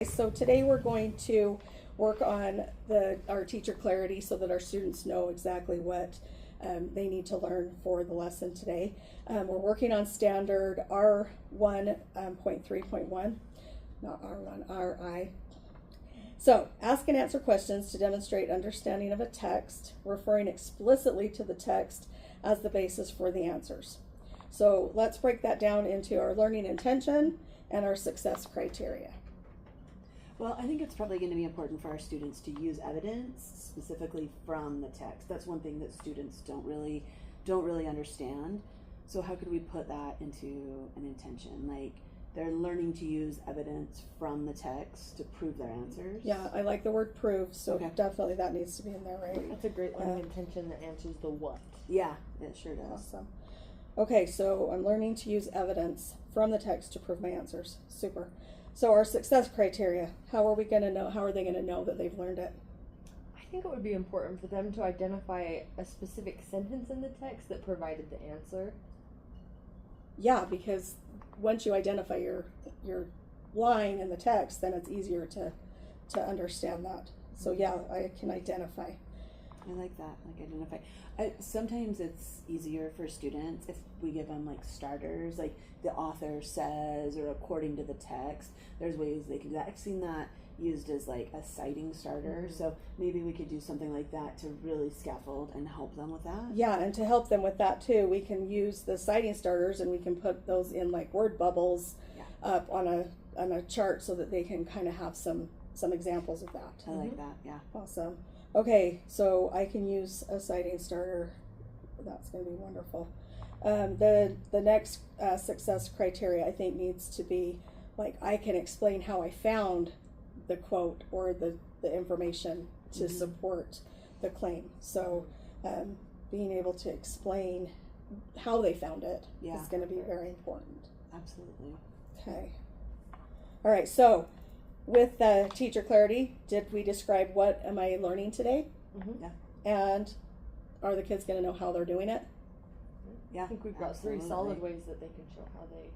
So today we're going to work on our teacher clarity so that our students know exactly what they need to learn for the lesson today. We're working on standard R1.3.1, not R1, RI. So, ask and answer questions to demonstrate understanding of a text, referring explicitly to the text as the basis for the answers. So, let's break that down into our learning intention and our success criteria. Well, I think it's probably going to be important for our students to use evidence specifically from the text. That's one thing that students don't really understand. So how could we put that into an intention? Like they're learning to use evidence from the text to prove their answers. Yeah, I like the word prove, so Okay. definitely that needs to be in there, right? That's a great learning intention that answers the what. Yeah, it sure does. Awesome. Okay, so I'm learning to use evidence from the text to prove my answers. Super. So our success criteria, how are they going to know that they've learned it? I think it would be important for them to identify a specific sentence in the text that provided the answer. Yeah, because once you identify your line in the text, then it's easier to understand that. So yeah, I can identify. I like that, like identify. Sometimes it's easier for students if we give them like starters, like the author says or according to the text. There's ways they can do that. I've seen that used as like a citing starter. Mm-hmm. So maybe we could do something like that to really scaffold and help them with that. Yeah, and to help them with that too, we can use the citing starters and we can put those in like word bubbles up on a chart so that they can kind of have some examples of that. I like that, yeah. Awesome. Okay, so I can use a citing starter. That's going to be wonderful. The next success criteria I think needs to be like I can explain how I found the quote or the information to support the claim. So being able to explain how they found it is going to be very important. Absolutely. Okay. All right, so with teacher clarity, did we describe what am I learning today? Mm-hmm. Yeah. And are the kids going to know how they're doing it? Yeah. I think we've got absolutely. 3 solid ways that they can show how they